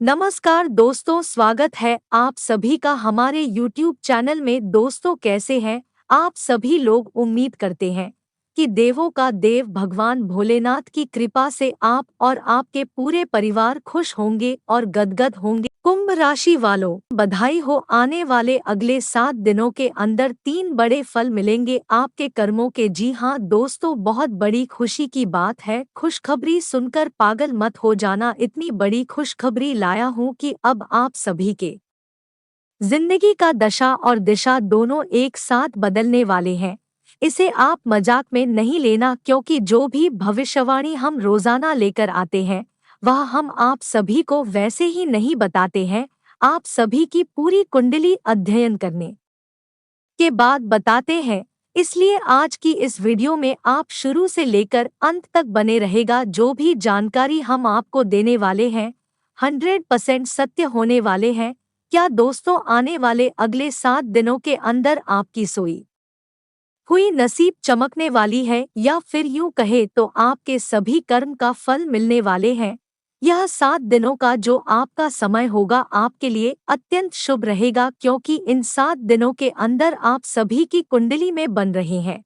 नमस्कार दोस्तों, स्वागत है आप सभी का हमारे YouTube चैनल में। दोस्तों, कैसे हैं आप सभी लोग। उम्मीद करते हैं कि देवों का देव भगवान भोलेनाथ की कृपा से आप और आपके पूरे परिवार खुश होंगे और गदगद होंगे। कुंभ राशि वालों, बधाई हो। आने वाले अगले 7 दिनों के अंदर 3 बड़े फल मिलेंगे आपके कर्मों के। जी हाँ दोस्तों, बहुत बड़ी खुशी की बात है। खुशखबरी सुनकर पागल मत हो जाना। इतनी बड़ी खुशखबरी लाया हूँ कि अब आप सभी के जिंदगी का दशा और दिशा दोनों एक साथ बदलने वाले हैं। इसे आप मजाक में नहीं लेना, क्योंकि जो भी भविष्यवाणी हम रोजाना लेकर आते हैं वह हम आप सभी को वैसे ही नहीं बताते हैं। आप सभी की पूरी कुंडली अध्ययन करने के बाद बताते हैं। इसलिए आज की इस वीडियो में आप शुरू से लेकर अंत तक बने रहेगा। जो भी जानकारी हम आपको देने वाले हैं 100% सत्य होने वाले हैं। क्या दोस्तों, आने वाले अगले 7 दिनों के अंदर आपकी सोई हुई नसीब चमकने वाली है, या फिर यूं कहे तो आपके सभी कर्म का फल मिलने वाले हैं। यह 7 दिनों का जो आपका समय होगा आपके लिए अत्यंत शुभ रहेगा, क्योंकि इन 7 दिनों के अंदर आप सभी की कुंडली में बन रहे हैं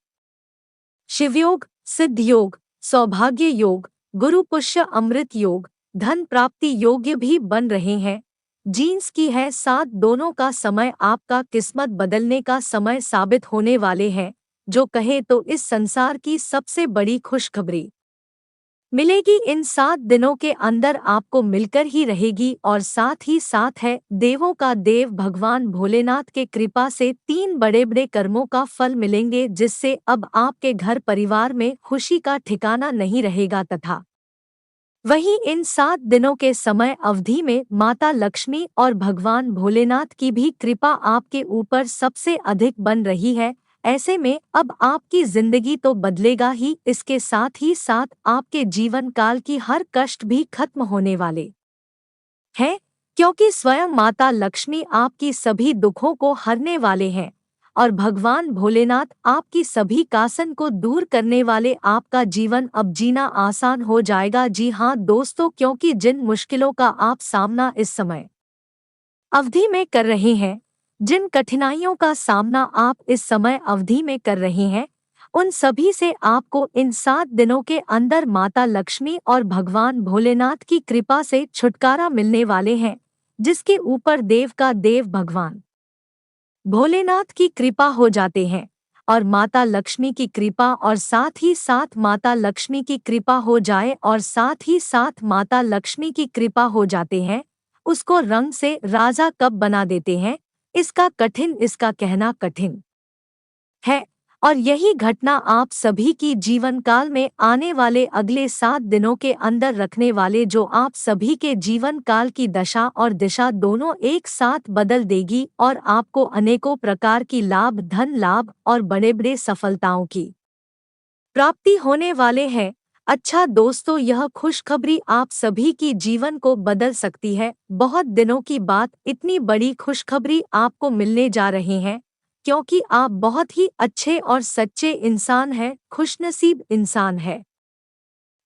शिवयोग, सिद्ध योग, सौभाग्य योग, गुरु पुष्य अमृत योग, धन प्राप्ति योग्य भी बन रहे हैं। जीन्स की है 7 दोनों का समय आपका किस्मत बदलने का समय साबित होने वाले हैं। जो कहे तो इस संसार की सबसे बड़ी खुशखबरी मिलेगी इन 7 दिनों के अंदर आपको मिलकर ही रहेगी। और साथ ही साथ है देवों का देव भगवान भोलेनाथ के कृपा से 3 बड़े बड़े कर्मों का फल मिलेंगे, जिससे अब आपके घर परिवार में खुशी का ठिकाना नहीं रहेगा। तथा वहीं इन 7 दिनों के समय अवधि में माता लक्ष्मी और भगवान भोलेनाथ की भी कृपा आपके ऊपर सबसे अधिक बन रही है। ऐसे में अब आपकी जिंदगी तो बदलेगा ही, इसके साथ ही साथ आपके जीवन काल की हर कष्ट भी खत्म होने वाले हैं, क्योंकि स्वयं माता लक्ष्मी आपकी सभी दुखों को हरने वाले हैं। और भगवान भोलेनाथ आपकी सभी कासन को दूर करने वाले। आपका जीवन अब जीना आसान हो जाएगा। जी हाँ दोस्तों, क्योंकि जिन मुश्किलों का आप सामना इस समय अवधि में कर रहे हैं, जिन कठिनाइयों का सामना आप इस समय अवधि में कर रहे हैं, उन सभी से आपको इन 7 दिनों के अंदर माता लक्ष्मी और भगवान भोलेनाथ की कृपा से छुटकारा मिलने वाले हैं, जिसके ऊपर देव का देव भगवान भोलेनाथ की कृपा हो जाते हैं। और माता लक्ष्मी की कृपा और साथ ही साथ माता लक्ष्मी की कृपा हो जाए और साथ ही साथ माता लक्ष्मी की कृपा हो जाते हैं, उसको रंग से राजा कब बना देते हैं, इसका कहना कठिन है। और यही घटना आप सभी की जीवन काल में आने वाले अगले 7 दिनों के अंदर रखने वाले, जो आप सभी के जीवन काल की दशा और दिशा दोनों एक साथ बदल देगी और आपको अनेकों प्रकार की लाभ, धन लाभ और बड़े बड़े सफलताओं की प्राप्ति होने वाले हैं। अच्छा दोस्तों, यह खुशखबरी आप सभी की जीवन को बदल सकती है। बहुत दिनों की बात, इतनी बड़ी खुशखबरी आपको मिलने जा रहे हैं, क्योंकि आप बहुत ही अच्छे और सच्चे इंसान हैं, खुशनसीब इंसान है।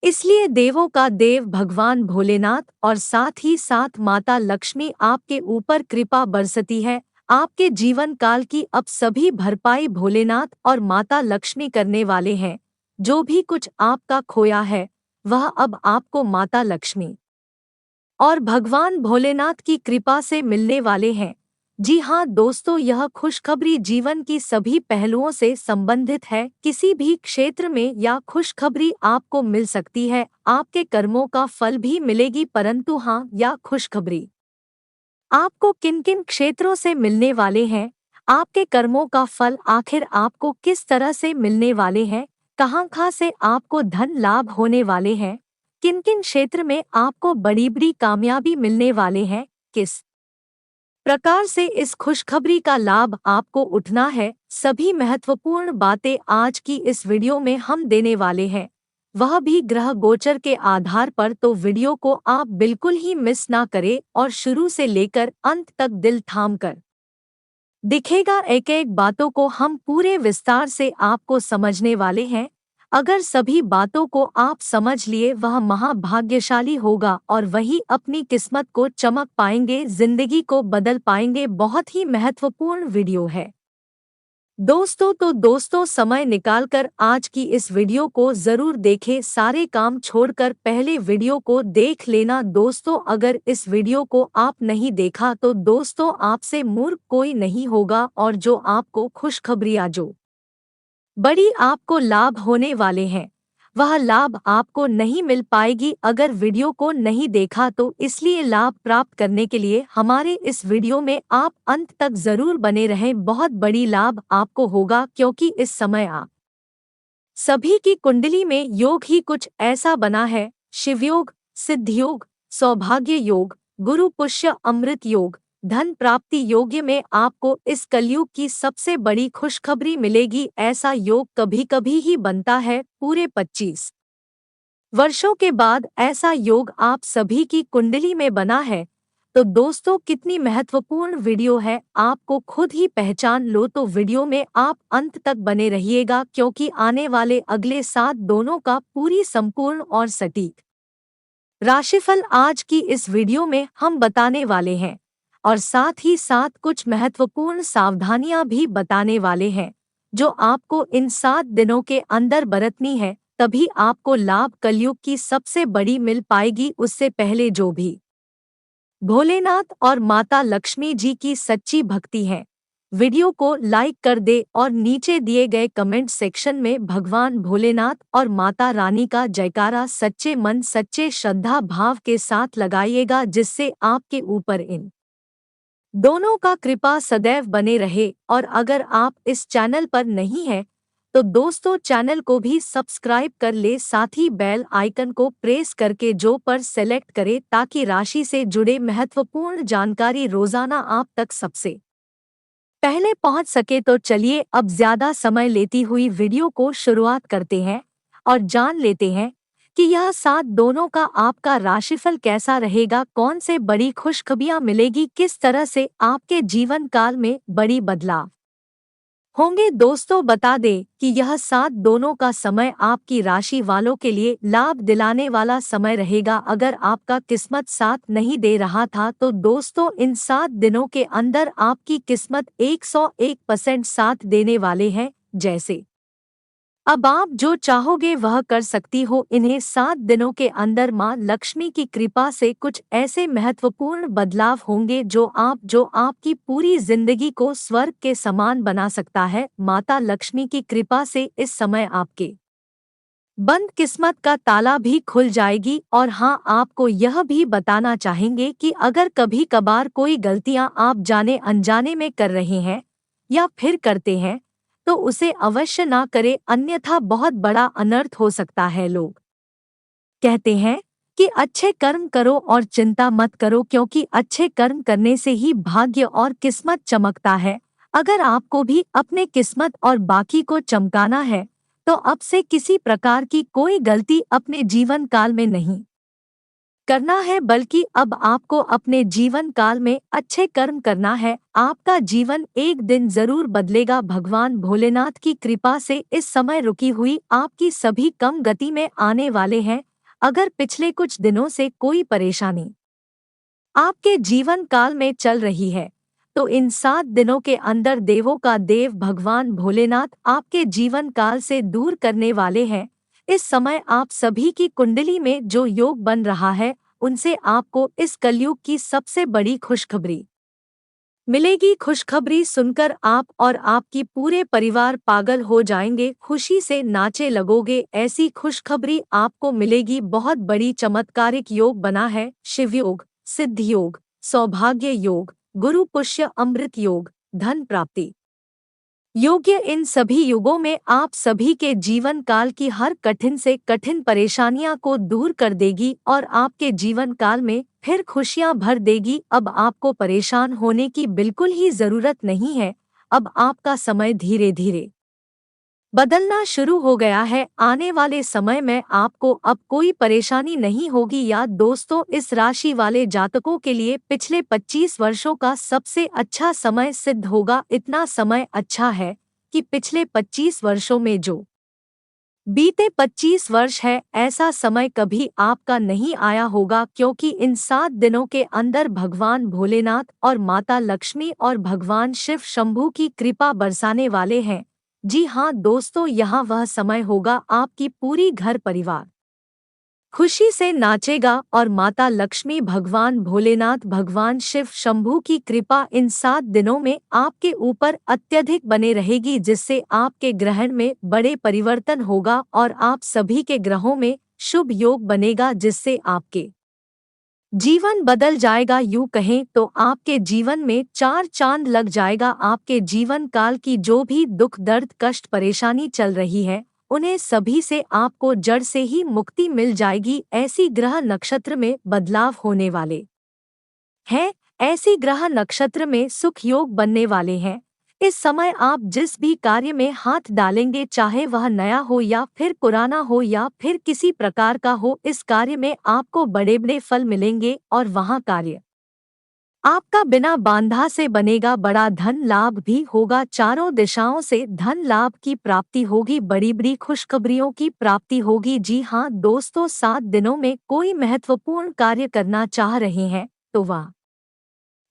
इसलिए देवों का देव भगवान भोलेनाथ और साथ ही साथ माता लक्ष्मी आपके ऊपर कृपा बरसती है। आपके जीवन काल की अब सभी भरपाई भोलेनाथ और माता लक्ष्मी करने वाले हैं। जो भी कुछ आपका खोया है वह अब आपको माता लक्ष्मी और भगवान भोलेनाथ की कृपा से मिलने वाले हैं। जी हाँ दोस्तों, यह खुशखबरी जीवन की सभी पहलुओं से संबंधित है। किसी भी क्षेत्र में या खुशखबरी आपको मिल सकती है। आपके कर्मों का फल भी मिलेगी, परंतु हाँ, या खुशखबरी आपको किन किन क्षेत्रों से मिलने वाले हैं, आपके कर्मों का फल आखिर आपको किस तरह से मिलने वाले हैं, कहाँ से आपको धन लाभ होने वाले हैं, किन किन क्षेत्र में आपको बड़ी बड़ी कामयाबी मिलने वाले हैं, किस प्रकार से इस खुशखबरी का लाभ आपको उठना है, सभी महत्वपूर्ण बातें आज की इस वीडियो में हम देने वाले हैं, वह भी ग्रह गोचर के आधार पर। तो वीडियो को आप बिल्कुल ही मिस ना करें और शुरू से लेकर अंत तक दिल थाम कर दिखेगा। एक एक बातों को हम पूरे विस्तार से आपको समझने वाले हैं। अगर सभी बातों को आप समझ लिए वह महाभाग्यशाली होगा और वही अपनी किस्मत को चमक पाएंगे, जिंदगी को बदल पाएंगे। बहुत ही महत्वपूर्ण वीडियो है दोस्तों समय निकालकर आज की इस वीडियो को जरूर देखें। सारे काम छोड़कर पहले वीडियो को देख लेना दोस्तों। अगर इस वीडियो को आप नहीं देखा तो दोस्तों आपसे मूर्ख कोई नहीं होगा और जो आपको खुशखबरियां जो बड़ी आपको लाभ होने वाले हैं वह लाभ आपको नहीं मिल पाएगी अगर वीडियो को नहीं देखा तो। इसलिए लाभ प्राप्त करने के लिए हमारे इस वीडियो में आप अंत तक जरूर बने रहें। बहुत बड़ी लाभ आपको होगा क्योंकि इस समय आप सभी की कुंडली में योग ही कुछ ऐसा बना है। शिवयोग, सिद्धयोग, सौभाग्य योग, गुरु पुष्य अमृत योग, धन प्राप्ति योग्य में आपको इस कलयुग की सबसे बड़ी खुशखबरी मिलेगी। ऐसा योग कभी कभी ही बनता है, पूरे 25 वर्षों के बाद ऐसा योग आप सभी की कुंडली में बना है। तो दोस्तों कितनी महत्वपूर्ण वीडियो है, आपको खुद ही पहचान लो। तो वीडियो में आप अंत तक बने रहिएगा क्योंकि आने वाले अगले 7 दोनों का पूरी संपूर्ण और सटीक राशिफल आज की इस वीडियो में हम बताने वाले हैं और साथ ही साथ कुछ महत्वपूर्ण सावधानियां भी बताने वाले हैं जो आपको इन 7 दिनों के अंदर बरतनी है, तभी आपको लाभ कलयुग की सबसे बड़ी मिल पाएगी। उससे पहले जो भी भोलेनाथ और माता लक्ष्मी जी की सच्ची भक्ति है, वीडियो को लाइक कर दे और नीचे दिए गए कमेंट सेक्शन में भगवान भोलेनाथ और माता रानी का जयकारा सच्चे मन सच्चे श्रद्धा भाव के साथ लगाइएगा, जिससे आपके ऊपर इन दोनों का कृपा सदैव बने रहे। और अगर आप इस चैनल पर नहीं हैं तो दोस्तों चैनल को भी सब्सक्राइब कर ले, साथ ही बेल आइकन को प्रेस करके जो पर सेलेक्ट करे ताकि राशि से जुड़े महत्वपूर्ण जानकारी रोजाना आप तक सबसे पहले पहुंच सके। तो चलिए अब ज्यादा समय लेती हुई वीडियो को शुरुआत करते हैं और जान लेते हैं कि यह 7 दोनों का आपका राशिफल कैसा रहेगा, कौन से बड़ी खुशखबरियां मिलेगी, किस तरह से आपके जीवन काल में बड़ी बदलाव होंगे। दोस्तों बता दें कि यह 7 दोनों का समय आपकी राशि वालों के लिए लाभ दिलाने वाला समय रहेगा। अगर आपका किस्मत साथ नहीं दे रहा था तो दोस्तों इन 7 दिनों के अंदर आपकी किस्मत 101% साथ देने वाले हैं। जैसे अब आप जो चाहोगे वह कर सकती हो। इन्हें 7 दिनों के अंदर मां लक्ष्मी की कृपा से कुछ ऐसे महत्वपूर्ण बदलाव होंगे जो आपकी पूरी जिंदगी को स्वर्ग के समान बना सकता है। माता लक्ष्मी की कृपा से इस समय आपके बंद किस्मत का ताला भी खुल जाएगी। और हाँ, आपको यह भी बताना चाहेंगे कि अगर कभी कभार कोई गलतियां आप जाने अनजाने में कर रहे हैं या फिर करते हैं तो उसे अवश्य ना करें, अन्यथा बहुत बड़ा अनर्थ हो सकता है। लोग कहते हैं कि अच्छे कर्म करो और चिंता मत करो, क्योंकि अच्छे कर्म करने से ही भाग्य और किस्मत चमकता है। अगर आपको भी अपने किस्मत और बाकी को चमकाना है तो अब से किसी प्रकार की कोई गलती अपने जीवन काल में नहीं करना है, बल्कि अब आपको अपने जीवन काल में अच्छे कर्म करना है। आपका जीवन एक दिन जरूर बदलेगा। भगवान भोलेनाथ की कृपा से इस समय रुकी हुई आपकी सभी कम गति में आने वाले हैं। अगर पिछले कुछ दिनों से कोई परेशानी आपके जीवन काल में चल रही है तो इन 7 दिनों के अंदर देवों का देव भगवान भोलेनाथ आपके जीवन काल से दूर करने वाले हैं। इस समय आप सभी की कुंडली में जो योग बन रहा है उनसे आपको इस कलयुग की सबसे बड़ी खुशखबरी मिलेगी। खुशखबरी सुनकर आप और आपकी पूरे परिवार पागल हो जाएंगे, खुशी से नाचे लगोगे। ऐसी खुशखबरी आपको मिलेगी। बहुत बड़ी चमत्कारिक योग बना है। शिवयोग, सिद्ध योग, सौभाग्य योग, गुरु पुष्य अमृत योग, धन प्राप्ति योग्य। इन सभी युगों में आप सभी के जीवन काल की हर कठिन से कठिन परेशानियां को दूर कर देगी और आपके जीवन काल में फिर खुशियां भर देगी। अब आपको परेशान होने की बिल्कुल ही जरूरत नहीं है। अब आपका समय धीरे धीरे बदलना शुरू हो गया है। आने वाले समय में आपको अब कोई परेशानी नहीं होगी। याद दोस्तों, इस राशि वाले जातकों के लिए पिछले 25 वर्षों का सबसे अच्छा समय सिद्ध होगा। इतना समय अच्छा है कि पिछले 25 वर्षों में जो बीते 25 वर्ष है, ऐसा समय कभी आपका नहीं आया होगा, क्योंकि इन 7 दिनों के अंदर भगवान भोलेनाथ और माता लक्ष्मी और भगवान शिव शंभू की कृपा बरसाने वाले हैं। जी हाँ दोस्तों, यहाँ वह समय होगा आपकी पूरी घर परिवार खुशी से नाचेगा और माता लक्ष्मी, भगवान भोलेनाथ, भगवान शिव शंभू की कृपा इन 7 दिनों में आपके ऊपर अत्यधिक बने रहेगी, जिससे आपके ग्रहण में बड़े परिवर्तन होगा और आप सभी के ग्रहों में शुभ योग बनेगा, जिससे आपके जीवन बदल जाएगा। यूं कहें तो आपके जीवन में 4 चांद लग जाएगा। आपके जीवन काल की जो भी दुख, दर्द, कष्ट, परेशानी चल रही है, उन्हें सभी से आपको जड़ से ही मुक्ति मिल जाएगी। ऐसी ग्रह नक्षत्र में बदलाव होने वाले हैं, ऐसी ग्रह नक्षत्र में सुख योग बनने वाले हैं। इस समय आप जिस भी कार्य में हाथ डालेंगे, चाहे वह नया हो या फिर पुराना हो या फिर किसी प्रकार का हो, इस कार्य में आपको बड़े बड़े फल मिलेंगे और वहाँ कार्य आपका बिना बांधा से बनेगा। बड़ा धन लाभ भी होगा, चारों दिशाओं से धन लाभ की प्राप्ति होगी, बड़ी बड़ी खुशखबरियों की प्राप्ति होगी। जी हाँ दोस्तों, 7 दिनों में कोई महत्वपूर्ण कार्य करना चाह रहे हैं तो वह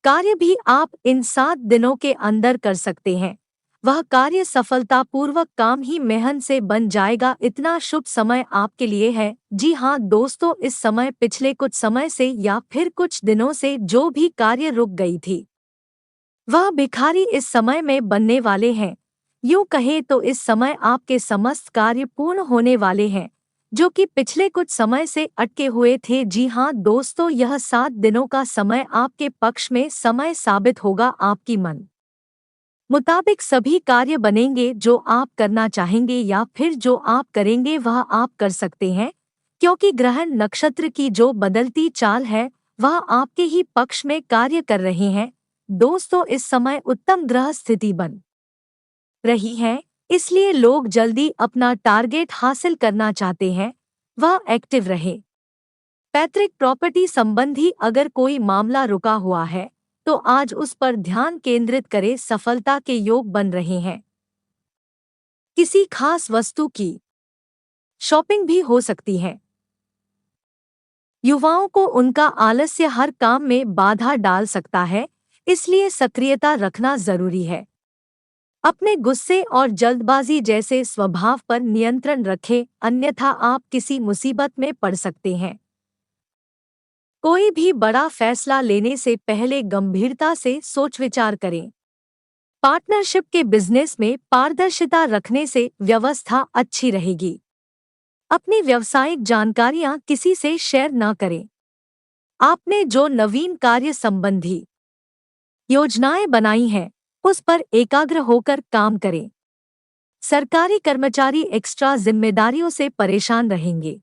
कार्य भी आप इन 7 दिनों के अंदर कर सकते हैं। वह कार्य सफलतापूर्वक काम ही मेहनत से बन जाएगा। इतना शुभ समय आपके लिए है। जी हाँ दोस्तों, इस समय पिछले कुछ समय से या फिर कुछ दिनों से जो भी कार्य रुक गई थी, वह भिखारी इस समय में बनने वाले हैं। यूं कहें तो इस समय आपके समस्त कार्य पूर्ण होने वाले हैं, जो कि पिछले कुछ समय से अटके हुए थे। जी हाँ दोस्तों, यह 7 दिनों का समय आपके पक्ष में समय साबित होगा। आपकी मन मुताबिक सभी कार्य बनेंगे, जो आप करना चाहेंगे या फिर जो आप करेंगे वह आप कर सकते हैं, क्योंकि ग्रहण नक्षत्र की जो बदलती चाल है वह आपके ही पक्ष में कार्य कर रहे हैं। दोस्तों, इस समय उत्तम ग्रह स्थिति बन रही है, इसलिए लोग जल्दी अपना टारगेट हासिल करना चाहते हैं, वह एक्टिव रहे। पैतृक प्रॉपर्टी संबंधी अगर कोई मामला रुका हुआ है तो आज उस पर ध्यान केंद्रित करें, सफलता के योग बन रहे हैं। किसी खास वस्तु की शॉपिंग भी हो सकती है। युवाओं को उनका आलस्य हर काम में बाधा डाल सकता है, इसलिए सक्रियता रखना जरूरी है। अपने गुस्से और जल्दबाजी जैसे स्वभाव पर नियंत्रण रखें, अन्यथा आप किसी मुसीबत में पड़ सकते हैं। कोई भी बड़ा फैसला लेने से पहले गंभीरता से सोच विचार करें। पार्टनरशिप के बिजनेस में पारदर्शिता रखने से व्यवस्था अच्छी रहेगी। अपनी व्यावसायिक जानकारियां किसी से शेयर न करें। आपने जो नवीन कार्य संबंधी योजनाएं बनाई हैं, उस पर एकाग्र होकर काम करें। सरकारी कर्मचारी एक्स्ट्रा जिम्मेदारियों से परेशान रहेंगे।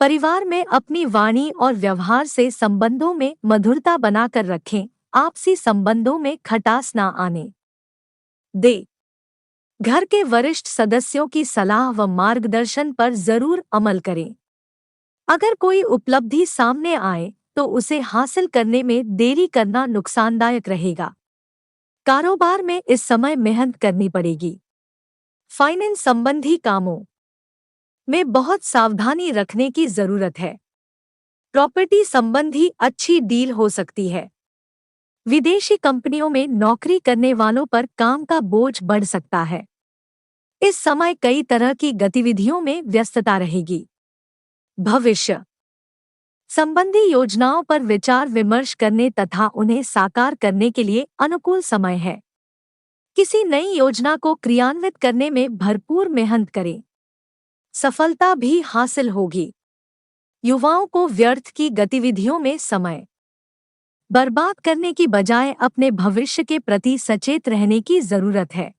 परिवार में अपनी वाणी और व्यवहार से संबंधों में मधुरता बनाकर रखें। आपसी संबंधों में खटास ना आने दे। घर के वरिष्ठ सदस्यों की सलाह व मार्गदर्शन पर जरूर अमल करें। अगर कोई उपलब्धि सामने आए तो उसे हासिल करने में देरी करना नुकसानदायक रहेगा। कारोबार में इस समय मेहनत करनी पड़ेगी। फाइनेंस संबंधी कामों में बहुत सावधानी रखने की जरूरत है। प्रॉपर्टी संबंधी अच्छी डील हो सकती है। विदेशी कंपनियों में नौकरी करने वालों पर काम का बोझ बढ़ सकता है। इस समय कई तरह की गतिविधियों में व्यस्तता रहेगी। भविष्य संबंधी योजनाओं पर विचार विमर्श करने तथा उन्हें साकार करने के लिए अनुकूल समय है। किसी नई योजना को क्रियान्वित करने में भरपूर मेहनत करें, सफलता भी हासिल होगी। युवाओं को व्यर्थ की गतिविधियों में समय बर्बाद करने की बजाय अपने भविष्य के प्रति सचेत रहने की जरूरत है।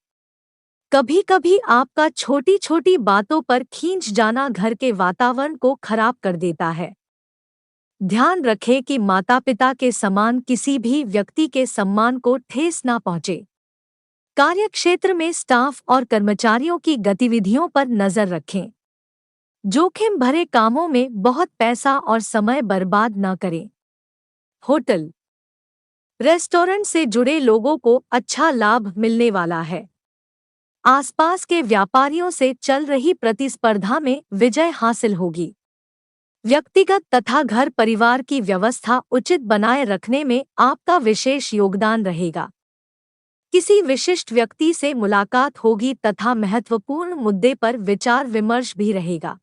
कभी कभी आपका छोटी छोटी बातों पर खींच जाना घर के वातावरण को खराब कर देता है। ध्यान रखें कि माता पिता के समान किसी भी व्यक्ति के सम्मान को ठेस न पहुंचे। कार्यक्षेत्र में स्टाफ और कर्मचारियों की गतिविधियों पर नजर रखें। जोखिम भरे कामों में बहुत पैसा और समय बर्बाद न करें। होटल रेस्टोरेंट से जुड़े लोगों को अच्छा लाभ मिलने वाला है। आसपास के व्यापारियों से चल रही प्रतिस्पर्धा में विजय हासिल होगी। व्यक्तिगत तथा घर परिवार की व्यवस्था उचित बनाए रखने में आपका विशेष योगदान रहेगा। किसी विशिष्ट व्यक्ति से मुलाकात होगी तथा महत्वपूर्ण मुद्दे पर विचार विमर्श भी रहेगा।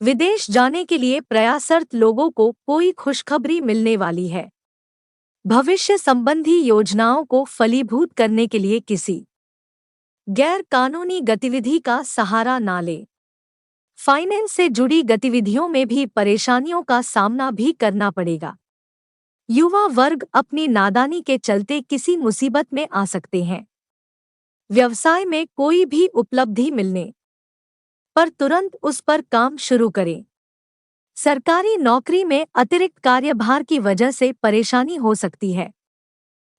विदेश जाने के लिए प्रयासरत लोगों को कोई खुशखबरी मिलने वाली है। भविष्य संबंधी योजनाओं को फलीभूत करने के लिए किसी गैर कानूनी गतिविधि का सहारा ना लें। फाइनेंस से जुड़ी गतिविधियों में भी परेशानियों का सामना भी करना पड़ेगा। युवा वर्ग अपनी नादानी के चलते किसी मुसीबत में आ सकते हैं। व्यवसाय में कोई भी उपलब्धि मिलने पर तुरंत उस पर काम शुरू करें। सरकारी नौकरी में अतिरिक्त कार्यभार की वजह से परेशानी हो सकती है,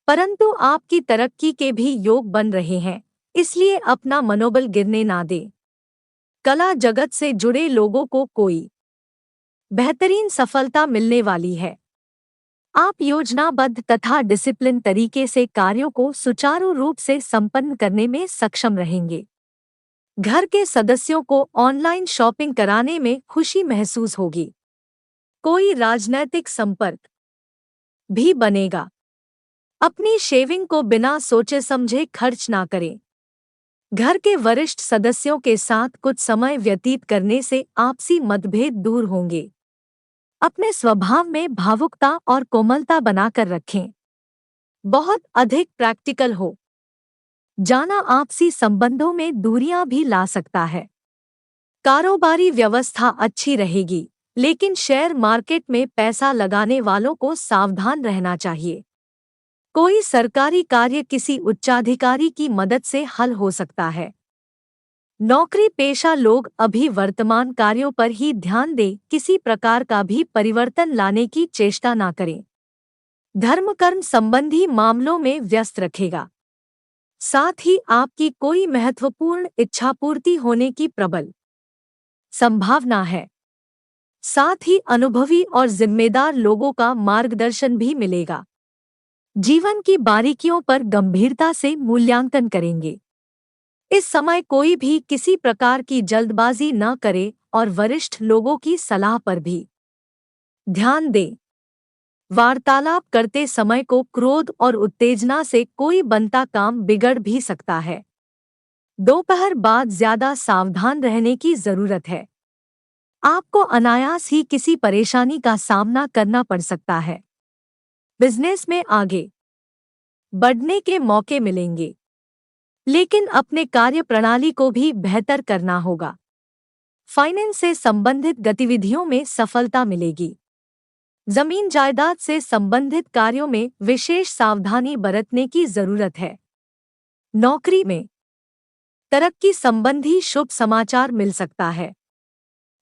परंतु आपकी तरक्की के भी योग बन रहे हैं, इसलिए अपना मनोबल गिरने ना दें। कला जगत से जुड़े लोगों को कोई बेहतरीन सफलता मिलने वाली है। आप योजनाबद्ध तथा डिसिप्लिन तरीके से कार्यों को सुचारू रूप से संपन्न करने में सक्षम रहेंगे। घर के सदस्यों को ऑनलाइन शॉपिंग कराने में खुशी महसूस होगी। कोई राजनैतिक संपर्क भी बनेगा। अपनी शेविंग को बिना सोचे समझे खर्च ना करें। घर के वरिष्ठ सदस्यों के साथ कुछ समय व्यतीत करने से आपसी मतभेद दूर होंगे। अपने स्वभाव में भावुकता और कोमलता बनाकर रखें। बहुत अधिक प्रैक्टिकल हो जाना आपसी संबंधों में दूरियां भी ला सकता है। कारोबारी व्यवस्था अच्छी रहेगी, लेकिन शेयर मार्केट में पैसा लगाने वालों को सावधान रहना चाहिए। कोई सरकारी कार्य किसी उच्चाधिकारी की मदद से हल हो सकता है। नौकरी पेशा लोग अभी वर्तमान कार्यों पर ही ध्यान दें, किसी प्रकार का भी परिवर्तन लाने की चेष्टा ना करें। धर्म कर्म संबंधी मामलों में व्यस्त रखेगा। साथ ही आपकी कोई महत्वपूर्ण इच्छा पूर्ति होने की प्रबल संभावना है। साथ ही अनुभवी और जिम्मेदार लोगों का मार्गदर्शन भी मिलेगा। जीवन की बारीकियों पर गंभीरता से मूल्यांकन करेंगे। इस समय कोई भी किसी प्रकार की जल्दबाजी न करे और वरिष्ठ लोगों की सलाह पर भी ध्यान दें। वार्तालाप करते समय को क्रोध और उत्तेजना से कोई बनता काम बिगड़ भी सकता है। दोपहर बाद ज्यादा सावधान रहने की जरूरत है। आपको अनायास ही किसी परेशानी का सामना करना पड़ सकता है। बिजनेस में आगे बढ़ने के मौके मिलेंगे, लेकिन अपने कार्य प्रणाली को भी बेहतर करना होगा। फाइनेंस से संबंधित गतिविधियों में सफलता मिलेगी। जमीन जायदाद से संबंधित कार्यों में विशेष सावधानी बरतने की जरूरत है। नौकरी में तरक्की संबंधी शुभ समाचार मिल सकता है।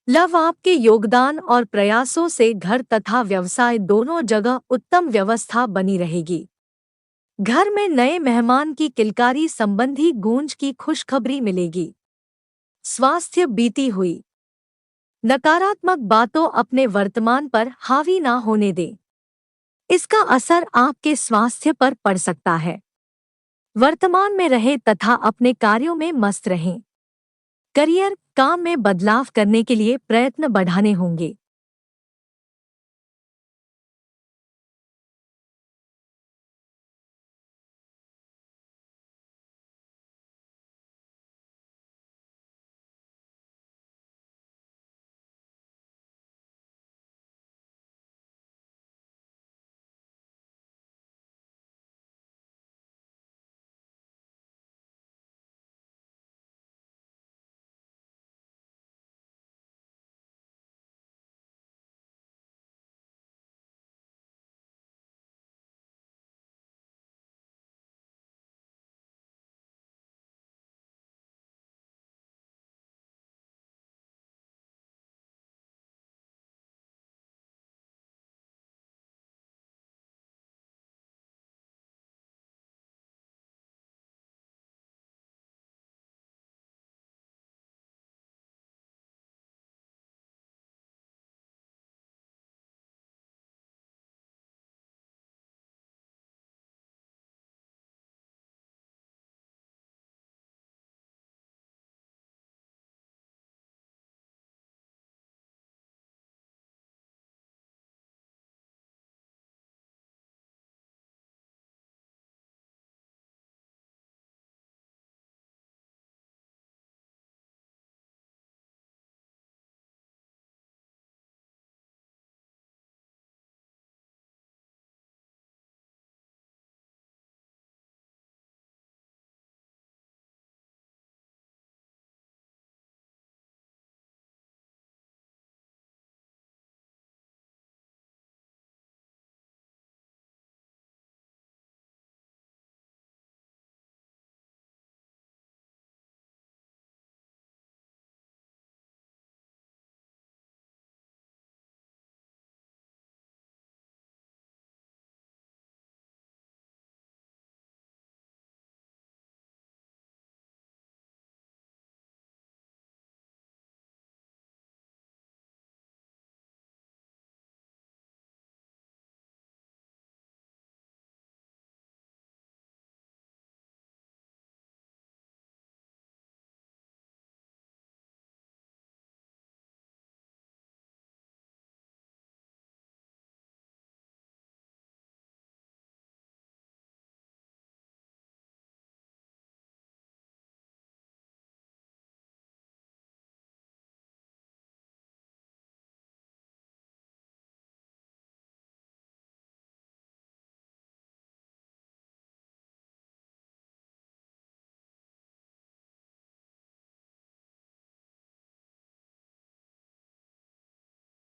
आपके योगदान और प्रयासों से घर तथा व्यवसाय दोनों जगह उत्तम व्यवस्था बनी रहेगी। घर में नए मेहमान की किलकारी संबंधी गूंज की खुशखबरी मिलेगी। स्वास्थ्य बीती हुई नकारात्मक बातों अपने वर्तमान पर हावी ना होने दें। इसका असर आपके स्वास्थ्य पर पड़ सकता है। वर्तमान में रहे तथा अपने कार्यों में मस्त रहें। करियर काम में बदलाव करने के लिए प्रयत्न बढ़ाने होंगे।